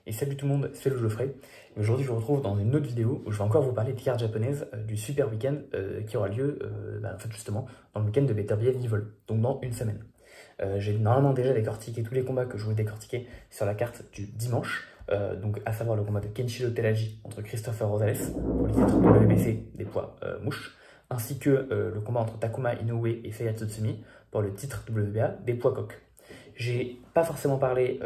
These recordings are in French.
Et salut tout le monde, c'est le Geoffrey. Et aujourd'hui, je vous retrouve dans une autre vidéo où je vais encore vous parler des cartes japonaises du Super Weekend qui aura lieu en fait, justement dans le week-end de Better Behave Evil, donc dans une semaine. J'ai normalement déjà décortiqué tous les combats que je voulais décortiquer sur la carte du dimanche, donc à savoir le combat de Kenshiro Teraji contre Christopher Rosales pour les titres WBC des poids mouches, ainsi que le combat entre Takuma Inoue et Seiya Tsutsumi pour le titre WBA des poids coqs. J'ai pas forcément parlé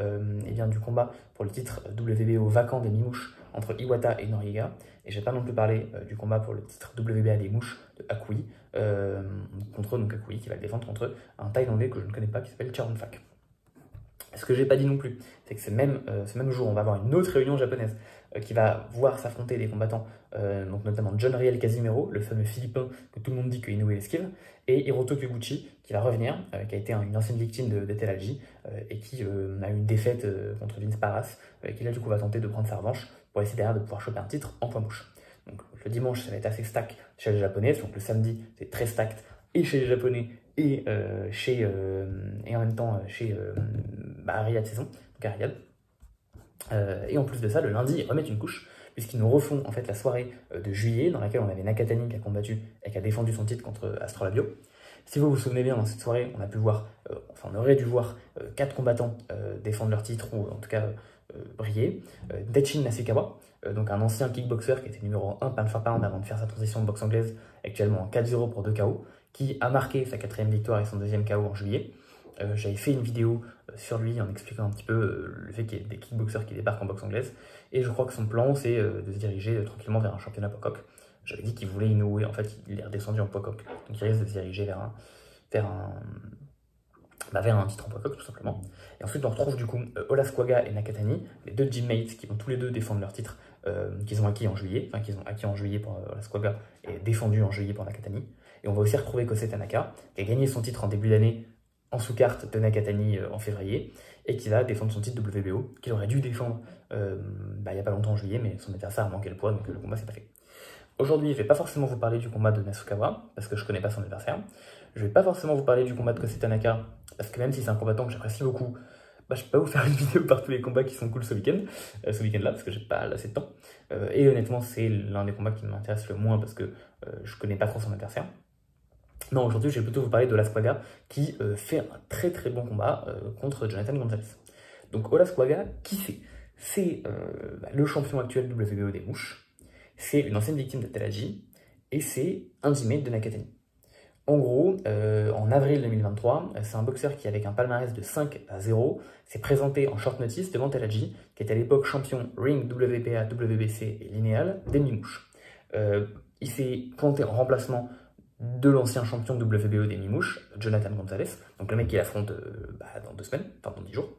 du combat pour le titre WBO vacant des mi-mouches entre Iwata et Noriega, et j'ai pas non plus parlé du combat pour le titre WBA des mouches de Akui, contre donc Akui qui va le défendre contre un Thaïlandais que je ne connais pas qui s'appelle Charonfak. Ce que j'ai pas dit non plus, c'est que ce même jour, on va avoir une autre réunion japonaise qui va voir s'affronter des combattants, donc notamment John Riel Casimero, le fameux Philippin que tout le monde dit que Inoue esquive, et Hiroto Kyoguchi qui va revenir, qui a été une ancienne victime de Teraji et qui a eu une défaite contre Vince Paras, qui là du coup va tenter de prendre sa revanche pour essayer derrière de pouvoir choper un titre en poids mouche. Donc le dimanche ça va être assez stack chez les japonais, donc le samedi c'est très stacked et chez les japonais et en même temps chez Riyad Saison, donc à Riyad. Et en plus de ça, le lundi, ils remettent une couche, puisqu'ils nous refont en fait la soirée de juillet, dans laquelle on avait Nakatani qui a combattu et qui a défendu son titre contre Astrolabio. Si vous vous souvenez bien, dans cette soirée, on a pu voir, on aurait dû voir 4 combattants défendre leur titre, ou en tout cas briller. Daichin Nasukawa, donc un ancien kickboxer qui était numéro 1 pound for pound avant de faire sa transition de boxe anglaise, actuellement en 4-0 pour 2 KO, qui a marqué sa 4e victoire et son 2e KO en juillet. J'avais fait une vidéo sur lui en expliquant un petit peu le fait qu'il y ait des kickboxers qui débarquent en boxe anglaise, et je crois que son plan c'est de se diriger tranquillement vers un championnat poids coq. J'avais dit qu'il voulait Inoue, en fait il est redescendu en poids coq, donc il risque de se diriger vers un titre en poids coq tout simplement. Et ensuite on retrouve du coup Olasquaga et Nakatani, les deux gymmates qui vont tous les deux défendre leur titre qu'ils ont acquis en juillet, pour Olasquaga et défendu en juillet pour Nakatani. Et on va aussi retrouver Kosei Tanaka, qui a gagné son titre en début d'année en sous-carte de Nakatani en février, et qui va défendre son titre WBO, qu'il aurait dû défendre il n'y a pas longtemps en juillet, mais son adversaire a manqué le poids, donc le combat s'est pas fait. Aujourd'hui, je vais pas forcément vous parler du combat de Nasukawa, parce que je connais pas son adversaire. Je vais pas forcément vous parler du combat de Kosei Tanaka, parce que même si c'est un combattant que j'apprécie beaucoup, je peux pas vous faire une vidéo par tous les combats qui sont cool ce week-end-là, parce que j'ai pas assez de temps. Et honnêtement, c'est l'un des combats qui m'intéresse le moins, parce que je connais pas trop son adversaire. Non, aujourd'hui, je vais plutôt vous parler de Olasquaga qui fait un très très bon combat contre Jonathan Gonzalez. Donc Olasquaga, qui c'est? C'est le champion actuel WBO des mouches, c'est une ancienne victime de Teraji, et c'est un teammate de Nakatani. En gros, en avril 2023, c'est un boxeur qui, avec un palmarès de 5-0, s'est présenté en short notice devant Teraji, qui était à l'époque champion Ring, WPA, WBC et Linéal des mi-mouches. Il s'est pointé en remplacement de l'ancien champion WBO des mi-mouches, Jonathan Gonzalez, donc le mec qui l'affronte dans 2 semaines, enfin dans 10 jours.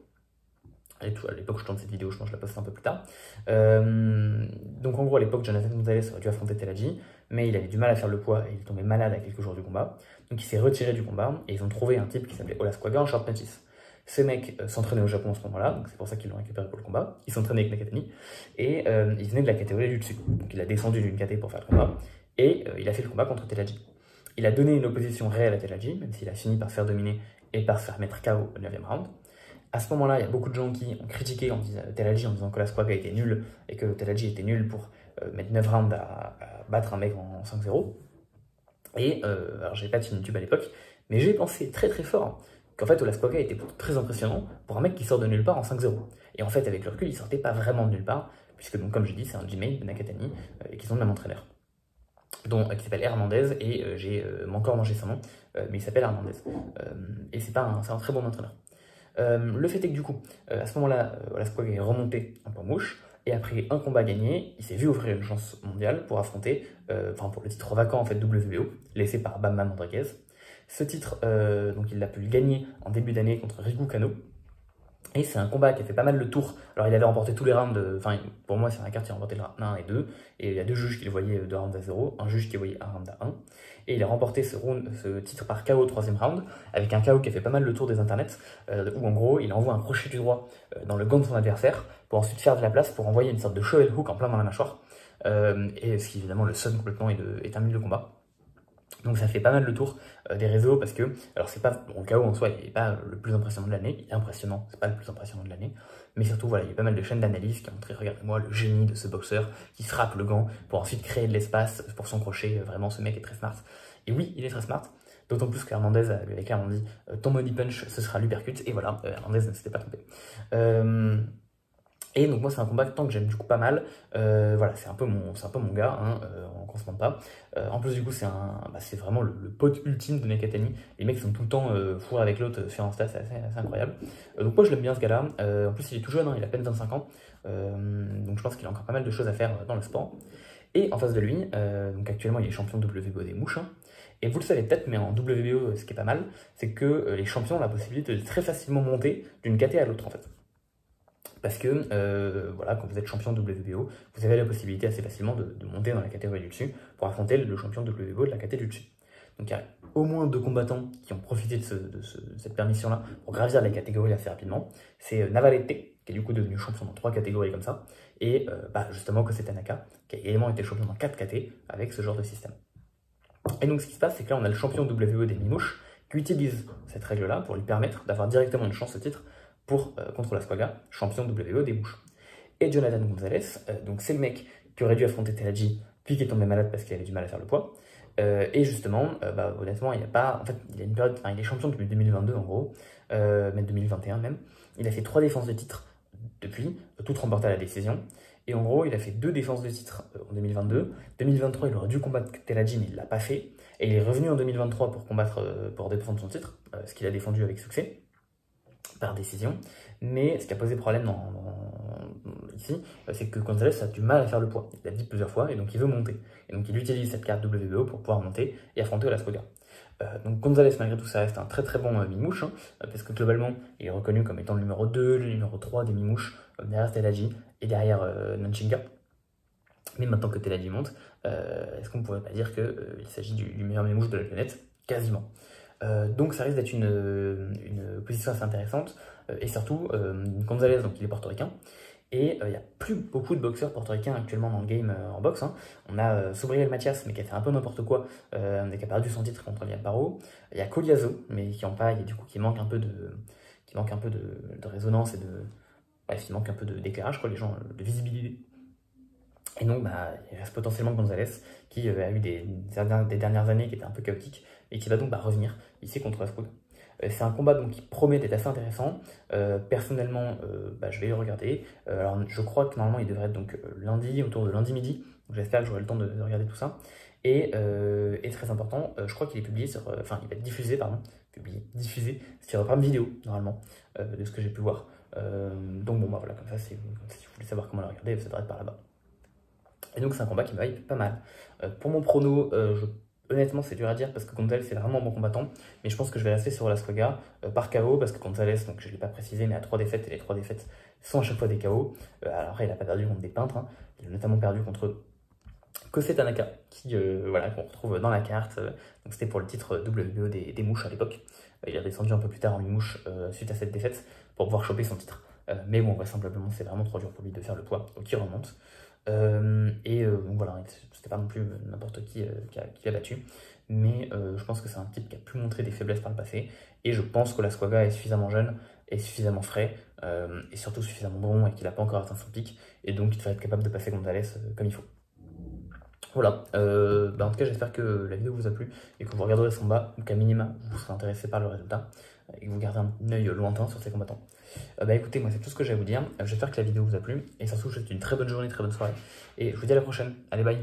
À l'époque où je tourne cette vidéo, je pense que je la poste un peu plus tard. Donc en gros, à l'époque, Jonathan Gonzalez aurait dû affronter Teraji, mais il avait du mal à faire le poids et il tombait malade à quelques jours du combat. Donc il s'est retiré du combat et ils ont trouvé un type qui s'appelait Olasquaga en short notice. Ce mec s'entraînait au Japon en ce moment-là, donc c'est pour ça qu'ils l'ont récupéré pour le combat. Il s'entraînait avec Nakatani et il venait de la catégorie du dessus. Donc il a descendu d'une caté pour faire le combat et il a fait le combat contre Teraji. Il a donné une opposition réelle à Teraji, même s'il a fini par se faire dominer et par se faire mettre KO au 9e round. À ce moment-là, il y a beaucoup de gens qui ont critiqué Teraji en disant que Olasquaga était nul et que Teraji était nul pour mettre 9 rounds à battre un mec en 5-0. Et alors j'avais pas de YouTube à l'époque, mais j'ai pensé très très fort qu'en fait Olasquaga était très impressionnant pour un mec qui sort de nulle part en 5-0. Et en fait, avec le recul, il sortait pas vraiment de nulle part, puisque donc comme je dis, c'est un Gmail de Nakatani et qu'ils ont le même entraîneur. Qui s'appelle Hernandez, et j'ai encore mangé son nom, mais il s'appelle Hernandez. Et c'est un très bon entraîneur. Le fait est que du coup, à ce moment-là, Olasquaga est remonté en poids mouche, et après un combat gagné, il s'est vu offrir une chance mondiale pour affronter, pour le titre vacant en fait WBO, laissé par Bam Bam Rodriguez. Ce titre, donc il a pu le gagner en début d'année contre Riku Kano. Et c'est un combat qui a fait pas mal le tour. Alors il avait remporté tous les rounds, pour moi c'est un carte qui a remporté le round 1 et 2, et il y a 2 juges qui le voyaient 2 rounds à 0, un juge qui voyait un round à 1, et il a remporté ce titre par KO au 3e round, avec un KO qui a fait pas mal le tour des internets, où en gros il envoie un crochet du droit dans le gant de son adversaire, pour ensuite faire de la place pour envoyer une sorte de shovel hook en plein dans la mâchoire, et ce qui évidemment le sonne complètement et termine le combat. Donc ça fait pas mal le tour des réseaux, parce que, alors c'est pas, le KO en soi il n'est pas le plus impressionnant de l'année, il est impressionnant, c'est pas le plus impressionnant de l'année, mais surtout, voilà, il y a pas mal de chaînes d'analyse qui ont montré, regardez-moi, le génie de ce boxeur qui frappe le gant pour ensuite créer de l'espace pour son crochet. Vraiment, ce mec est très smart. Et oui, il est très smart. D'autant plus qu'Hernandez lui avait clairement dit ton money punch, ce sera l'uppercut. Et voilà, Hernandez ne s'était pas trompé. Et donc moi c'est un combattant que j'aime du coup pas mal, voilà c'est un peu mon gars, hein, on se mente pas. En plus du coup c'est vraiment le pote ultime de Nakatani, les mecs sont tout le temps fourrés avec l'autre sur Insta, c'est assez incroyable. Donc moi je l'aime bien ce gars là, en plus il est tout jeune, hein, il a à peine 25 ans, donc je pense qu'il a encore pas mal de choses à faire dans le sport. Et en face de lui, donc actuellement il est champion WBO des mouches, hein. Et vous le savez peut-être, mais en WBO ce qui est pas mal, c'est que les champions ont la possibilité de très facilement monter d'une KT à l'autre en fait. Parce que, voilà, quand vous êtes champion WBO, vous avez la possibilité assez facilement de monter dans la catégorie du dessus pour affronter le champion WBO de la catégorie du dessus. Donc il y a au moins 2 combattants qui ont profité de cette permission-là pour gravir les catégories assez rapidement. C'est Navarrete, qui est du coup devenu champion dans 3 catégories comme ça, et justement Kosei Tanaka, qui a également été champion dans 4 KT avec ce genre de système. Et donc ce qui se passe, c'est que là on a le champion WBO des Mimouches qui utilise cette règle-là pour lui permettre d'avoir directement une chance au titre contre Lasquaga, champion WBO des mouches. Et Jonathan Gonzalez, donc c'est le mec qui aurait dû affronter Telaji, puis qui est tombé malade parce qu'il avait du mal à faire le poids. Et justement, honnêtement, il a une période, il est champion depuis 2022 en gros, même 2021 même. Il a fait 3 défenses de titre depuis, toutes remportées à la décision. Et en gros, il a fait 2 défenses de titre en 2022. 2023, il aurait dû combattre Telaji, mais il ne l'a pas fait. Et il est revenu en 2023 pour défendre son titre, ce qu'il a défendu avec succès par décision, mais ce qui a posé problème ici, c'est que Gonzalez a du mal à faire le poids. Il l'a dit plusieurs fois, et donc il veut monter. Et donc il utilise cette carte WBO pour pouvoir monter et affronter Lasquaga. Donc Gonzalez, malgré tout, ça reste un très très bon mimouche, hein, parce que globalement, il est reconnu comme étant le numéro 2, le numéro 3 des mimouches, derrière Telaji et derrière Nanchinga. Mais maintenant que Telaji monte, est-ce qu'on ne pourrait pas dire qu'il s'agit du meilleur mimouche de la planète? Quasiment. Donc ça risque d'être une position assez intéressante, et surtout Gonzalez, donc il est portoricain, et il n'y a plus beaucoup de boxeurs portoricains actuellement dans le game en boxe, hein. On a Sobriel Mathias, mais qui a fait un peu n'importe quoi, et qui a perdu son titre contre Viaparo. Il y a Coliazo, mais qui manque un peu de résonance et bref, il manque un peu d'éclairage, quoi, les gens, de visibilité. Et donc, il reste potentiellement Gonzalez, qui a eu des dernières années qui étaient un peu chaotiques, et qui va donc revenir ici contre Lasquaga. C'est un combat donc, qui promet d'être assez intéressant. Personnellement, je vais le regarder. Alors, je crois que normalement, il devrait être donc, lundi, autour de lundi midi. J'espère que j'aurai le temps de regarder tout ça. Et très important, je crois qu'il est publié sur... Enfin, il va être diffusé, pardon. Diffusé sur Prime Vidéo, normalement, de ce que j'ai pu voir. Donc, bon, voilà, comme ça, si vous voulez savoir comment le regarder, ça devrait être par là-bas. Et donc c'est un combat qui me hype pas mal. Pour mon prono, honnêtement c'est dur à dire parce que Gonzalez c'est vraiment un bon combattant, mais je pense que je vais rester sur Lasquaga par KO parce que Gonzalez, donc je ne l'ai pas précisé, mais a 3 défaites et les 3 défaites sont à chaque fois des KO. Alors il n'a pas perdu contre des peintres, hein. Il a notamment perdu contre Kosei Tanaka qu'on retrouve dans la carte. Donc c'était pour le titre WBO des mouches à l'époque. Il est descendu un peu plus tard en mouche suite à cette défaite pour pouvoir choper son titre. Mais bon, vraisemblablement c'est vraiment trop dur pour lui de faire le poids, donc il remonte. Donc voilà, c'était pas non plus n'importe qui l'a battu, mais je pense que c'est un type qui a pu montrer des faiblesses par le passé, et je pense que Lasquaga est suffisamment jeune, est suffisamment frais, et surtout suffisamment bon, et qu'il n'a pas encore atteint son pic, et donc il devrait être capable de passer Gonzalez comme il faut. Voilà, en tout cas j'espère que la vidéo vous a plu, et que vous regarderez son bas, ou qu'à minima vous serez intéressé par le résultat, et que vous gardez un œil lointain sur ces combattants. Écoutez, moi c'est tout ce que j'ai à vous dire, j'espère que la vidéo vous a plu, et surtout je vous souhaite une très bonne journée, très bonne soirée, et je vous dis à la prochaine, allez bye.